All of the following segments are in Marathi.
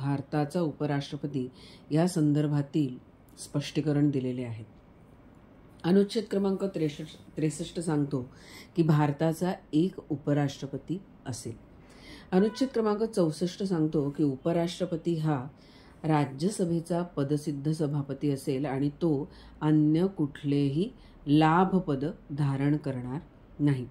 भारताचा उपराष्ट्रपती या संदर्भातील स्पष्टीकरण दिलेले आहे. अनुच्छेद क्रमांक 63 सांगतो की भारताचा एक उपराष्ट्रपती असेल. अनुच्छेद क्रमांक 64 सांगतो की उपराष्ट्रपती हा राज्यसभेचा पदसिद्ध सभापती असेल आणि तो अन्य कुठलेही लाभपद धारण करणार नाही.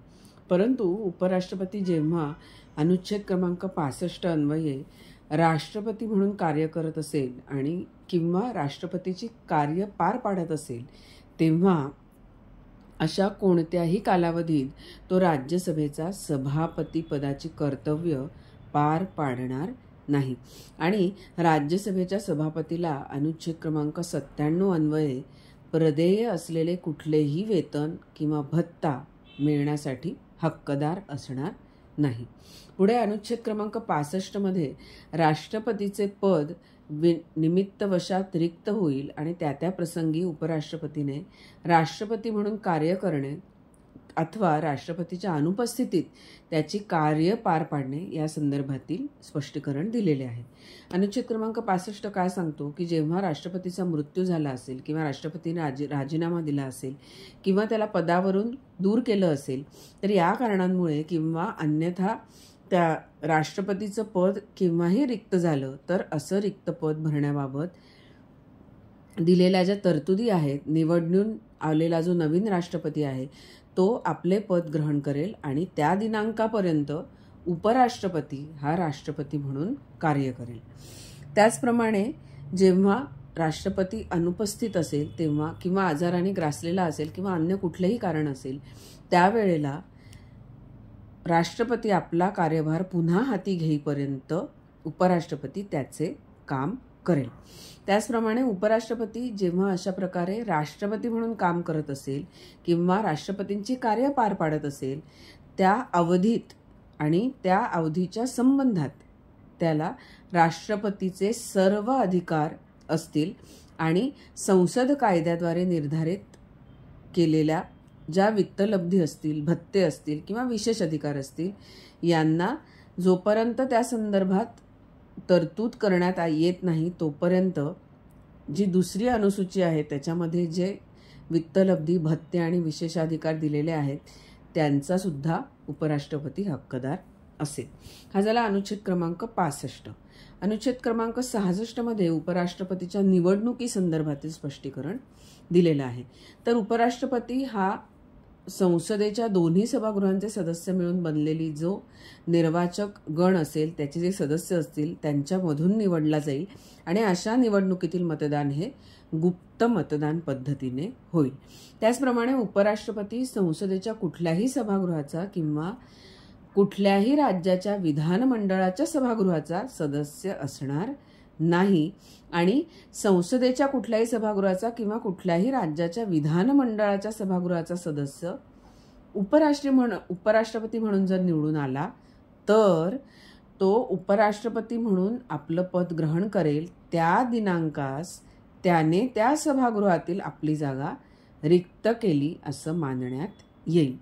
परंतु उपराष्ट्रपती जेव्हा अनुच्छेद क्रमांक 65 अन्वये राष्ट्रपती म्हणून कार्य करत असेल आणि किंवा राष्ट्रपतीची कार्य पार पाडत असेल तेव्हा अशा कोणत्याही कालावधीत तो राज्यसभेचा सभापती पदाची कर्तव्य पार पाडणार नाही आणि राज्यसभेच्या सभापतीला अनुच्छेद क्रमांक 97 अन्वये प्रदेय असलेले कुठलेही वेतन किंवा भत्ता मिळण्यासाठी हक्कदार असणार नाही. पुढे अनुच्छेद क्रमांक 65 मध्ये राष्ट्रपतीचे पद निमित्तवशात रिक्त होईल आणि त्या प्रसंगी उपराष्ट्रपतीने राष्ट्रपती म्हणून कार्य करणे अथवा राष्ट्रपतीच्या अनुपस्थितीत त्याची कार्य पार पाडणे या संदर्भातील स्पष्टीकरण दिलेले आहे. अनुच्छेद क्रमांक 65 काय सांगतो की जेव्हा राष्ट्रपतीचा मृत्यू झाला असेल किंवा राष्ट्रपतीने राजीनामा दिला असेल किंवा त्याला पदावरून दूर केलं असेल तर या कारणांमुळे किंवा अन्यथा त्या राष्ट्रपतीचं पद केव्हाही रिक्त झालं तर असं रिक्त पद भरण्याबाबत दिलेल्या ज्या तरतुदी आहेत, निवडून आलेला जो नवीन राष्ट्रपती आहे तो आपले पद ग्रहण करेल आणि त्या दिनांकापर्यंत उपराष्ट्रपती हा राष्ट्रपती म्हणून कार्य करेल. त्याचप्रमाणे जेव्हा राष्ट्रपती अनुपस्थित असेल तेव्हा किंवा आजाराने ग्रासलेला असेल किंवा अन्य कुठलेही कारण असेल त्यावेळेला राष्ट्रपती आपला कार्यभार पुन्हा हाती घेईपर्यंत उपराष्ट्रपती त्याचे काम करेल. त्याचप्रमाणे उपराष्ट्रपती जेव्हा अशा प्रकारे राष्ट्रपती म्हणून काम करत असेल किंवा राष्ट्रपतींची कार्य पार पाडत असेल त्या अवधीत आणि त्या अवधीच्या संबंधात त्याला राष्ट्रपतीचे सर्व अधिकार असतील आणि संसद कायद्याद्वारे निर्धारित केलेल्या ज्या वित्तलब्धी असतील, भत्ते असतील किंवा विशेष अधिकार असतील यांना जोपर्यंत त्या संदर्भात तरतूद करण्यात येत नाही तोपर्यंत जी दुसरी अनुसूची आहे त्याच्यामध्ये जे वित्तलब्धी, भत्ते आणि विशेषाधिकार दिलेले आहेत त्यांचा सुद्धा उपराष्ट्रपती हक्कदार असेल. हा झाला अनुच्छेद क्रमांक 65. अनुच्छेद क्रमांक 66 मध्ये उपराष्ट्रपतीच्या निवडणुकी संदर्भातील स्पष्टीकरण दिलेलं आहे. तर उपराष्ट्रपती हा संसदेच्या दोन्ही सभागृहांचे सदस्य मिळून बनलेली जो निर्वाचक गण असेल त्याचे जे सदस्य असतील त्यांच्यामधून निवडला जाईल आणि अशा निवडणुकीतील मतदान हे गुप्त मतदान पद्धतीने होईल. त्याचप्रमाणे उपराष्ट्रपती संसदेच्या कुठल्याही सभागृहाचा किंवा कुठल्याही राज्याच्या विधानमंडळाच्या सभागृहाचा सदस्य असणार नाही आणि संसदेच्या कुठल्याही सभागृहाचा किंवा कुठल्याही राज्याच्या विधानमंडळाच्या सभागृहाचा सदस्य उपराष्ट्रपती म्हणून जर निवडून आला तर तो उपराष्ट्रपती म्हणून आपलं पद ग्रहण करेल त्या दिनांकास त्याने त्या सभागृहातील आपली जागा रिक्त केली असं मानण्यात येईल.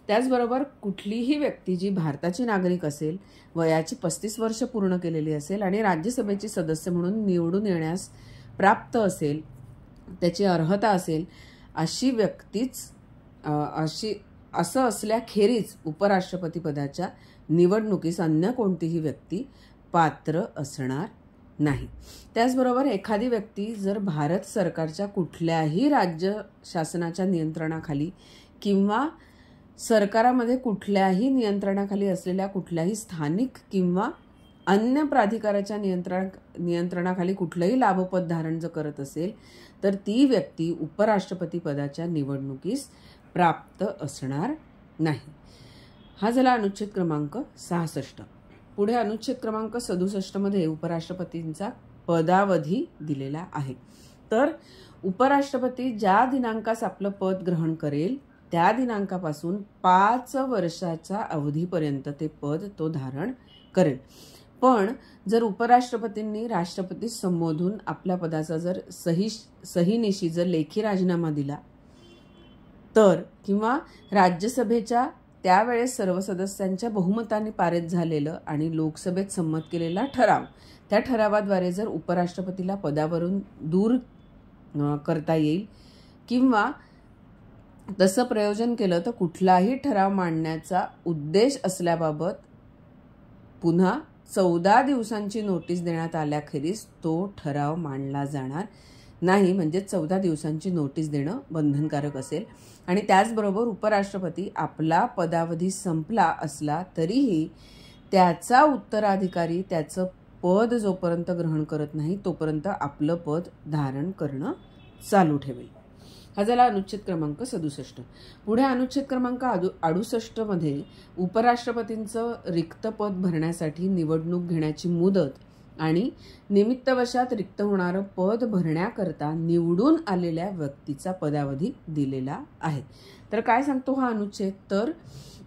त्याचबरोबर कुठलीही व्यक्ती जी भारताची नागरिक असेल, वयाची 35 वर्ष पूर्ण केलेली असेल आणि राज्यसभेची सदस्य म्हणून निवडून येण्यास प्राप्त असेल, त्याची अर्हता असेल अशी व्यक्तीच असं असल्याखेरीज उपराष्ट्रपती पदाच्या निवडणुकीस अन्य कोणतीही व्यक्ती पात्र असणार नाही. त्याचबरोबर एखादी व्यक्ती जर भारत सरकारच्या कुठल्याही राज्य शासनाच्या नियंत्रणाखाली किंवा सरकारामध्ये कुठल्याही नियंत्रणाखाली असलेल्या कुठल्याही स्थानिक किंवा अन्य प्राधिकाराच्या नियंत्रणाखाली कुठलंही लाभपद धारण जर करत असेल तर ती व्यक्ती उपराष्ट्रपती पदाच्या निवडणुकीस प्राप्त असणार नाही. हा झाला अनुच्छेद क्रमांक 66. पुढे अनुच्छेद क्रमांक 67 मध्ये उपराष्ट्रपतींचा पदावधी दिलेला आहे. तर उपराष्ट्रपती ज्या दिनांकास आपलं पद ग्रहण करेल त्या दिनांकापासून 5 वर्षाच्या अवधीपर्यंत ते पद तो धारण करेल. पण जर उपराष्ट्रपतींनी राष्ट्रपती संबोधून आपल्या पदाचा जर सहीनिशी जर लेखी राजीनामा दिला तर किंवा राज्यसभेच्या त्यावेळेस सर्व सदस्यांच्या बहुमताने पारित झालेलं आणि लोकसभेत संमत केलेला ठराव त्या ठरावाद्वारे जर उपराष्ट्रपतीला पदावरून दूर करता येईल किंवा तसं प्रयोजन केलं तर कुठलाही ठराव मांडण्याचा उद्देश असल्याबाबत पुन्हा 14 दिवसांची नोटीस देण्यात आल्याखेरीज तो ठराव मांडला जाणार नाही, म्हणजे 14 दिवसांची नोटीस देणं बंधनकारक असेल. आणि त्याचबरोबर उपराष्ट्रपती आपला पदावधी संपला असला तरीही त्याचा उत्तराधिकारी त्याचं पद जोपर्यंत ग्रहण करत नाही तोपर्यंत आपलं पद धारण करणं चालू ठेवेल. हा झाला अनुच्छेद क्रमांक 67. पुढे अनुच्छेद क्रमांक 68 मध्ये उपराष्ट्रपतींचं रिक्त पद भरण्यासाठी निवडणूक घेण्याची मुदत आणि निमित्तवशात रिक्त होणारं पद भरण्याकरता निवडून आलेल्या व्यक्तीचा पदावधी दिलेला आहे. तर काय सांगतो हा अनुच्छेद, तर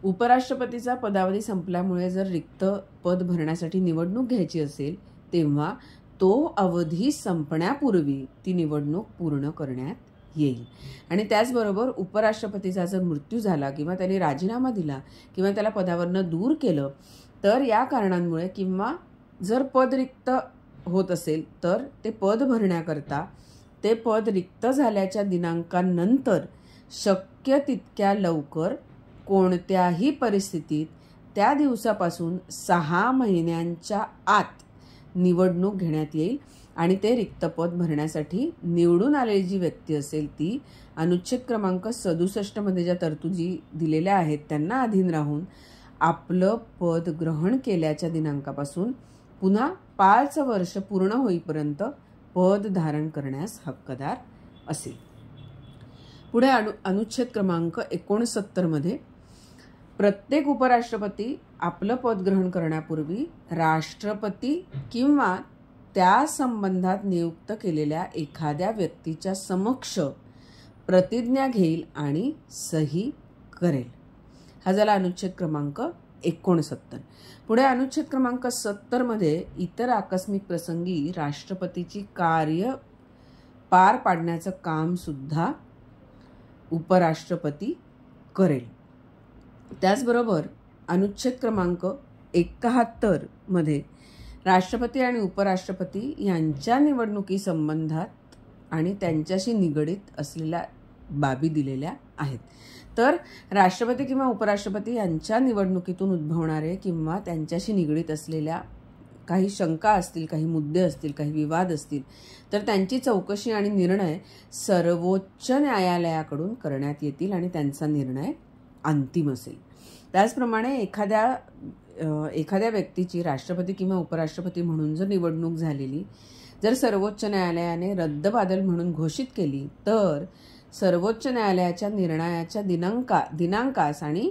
उपराष्ट्रपतीचा पदावधी संपल्यामुळे जर रिक्त पद भरण्यासाठी निवडणूक घ्यायची असेल तेव्हा तो अवधी संपण्यापूर्वी ती निवडणूक पूर्ण करण्यात येईल. आणि त्याचबरोबर उपराष्ट्रपतीचा जर मृत्यू झाला किंवा त्यांनी राजीनामा दिला किंवा त्याला पदावरनं दूर केलं तर या कारणांमुळे किंवा जर पद रिक्त होत असेल तर ते पद भरण्याकरता ते पद रिक्त झाल्याच्या दिनांकानंतर शक्य तितक्या लवकर कोणत्याही परिस्थितीत त्या दिवसापासून 6 महिन्यांच्या आत निवडणूक घेण्यात येईल. आणि ते रिक्त पद भरण्यासाठी निवडून आलेली जी व्यक्ती असेल ती अनुच्छेद क्रमांक 67 मध्ये ज्या तरतुदी दिलेल्या आहेत त्यांना अधीन राहून आपलं पद ग्रहण केल्याच्या दिनांकापासून पुन्हा 5 वर्ष पूर्ण होईपर्यंत पद धारण करण्यास हक्कदार असेल. पुढे अनुच्छेद क्रमांक 69 मध्ये प्रत्येक उपराष्ट्रपती आपलं पद ग्रहण करण्यापूर्वी राष्ट्रपती किंवा त्या संबंधात नियुक्त केलेल्या एखाद्या व्यक्तीच्या समक्ष प्रतिज्ञा घेईल आणि सही करेल. हा झाला अनुच्छेद क्रमांक 69. पुढे अनुच्छेद क्रमांक 70 मध्ये इतर आकस्मिक प्रसंगी राष्ट्रपतीची कार्य पार पाडण्याचं काम सुद्धा उपराष्ट्रपती करेल. त्याचबरोबर अनुच्छेद क्रमांक 71 मध्ये राष्ट्रपती आणि उपराष्ट्रपती यांच्या निवडणुकी संबंधात आणि त्यांच्याशी निगडीत असलेल्या बाबी दिलेल्या आहेत. तर राष्ट्रपती किंवा उपराष्ट्रपती यांच्या निवडणुकीतून उद्भवणारे किंवा त्यांच्याशी निगडीत असलेल्या काही शंका असतील, काही मुद्दे असतील, काही विवाद असतील तर त्यांची चौकशी आणि निर्णय सर्वोच्च न्यायालयाकडून करण्यात येतील आणि त्यांचा निर्णय अंतिम असेल. त्याचप्रमाणे एखाद्या व्यक्तीची राष्ट्रपती किंवा उपराष्ट्रपती म्हणून जर निवडणूक झालेली जर सर्वोच्च न्यायालयाने रद्दबादल म्हणून घोषित केली तर सर्वोच्च न्यायालयाच्या निर्णयाच्या दिनांकास आणि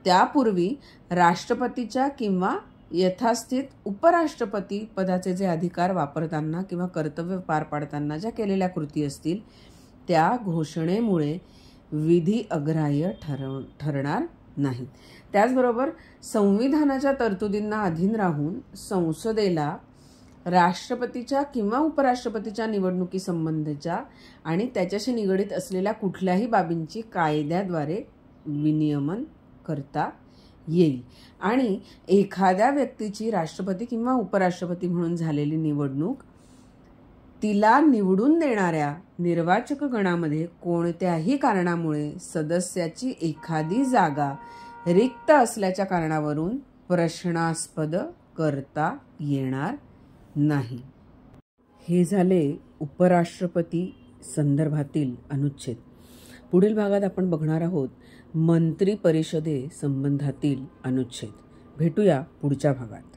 त्यापूर्वी राष्ट्रपतीच्या किंवा यथास्थित उपराष्ट्रपती पदाचे जे अधिकार वापरताना किंवा कर्तव्य पार पाडताना ज्या केलेल्या कृती असतील त्या घोषणेमुळे विधी अग्राह्य ठरणार नाहीत. त्याचबरोबर संविधानाच्या तरतुदींना अधीन राहून संसदेला राष्ट्रपतीच्या किंवा उपराष्ट्रपतीच्या निवडणुकी संबंधीच्या आणि त्याच्याशी निगडीत असलेल्या कुठल्याही बाबींची कायद्याद्वारे विनियमन करता येईल. आणि एखाद्या व्यक्तीची राष्ट्रपती किंवा उपराष्ट्रपती म्हणून झालेली निवडणूक तिला निवडून देणाऱ्या निर्वाचक गणामध्ये कोणत्याही कारणामुळे सदस्याची एखादी जागा रिक्त असल्याच्या कारणावरून प्रश्नास्पद करता येणार नाही. हे झाले उपराष्ट्रपती संदर्भातील अनुच्छेद. पुढील भागात आपण बघणार आहोत मंत्री परिषदे संबंधातील अनुच्छेद. भेटूया पुढच्या भागात.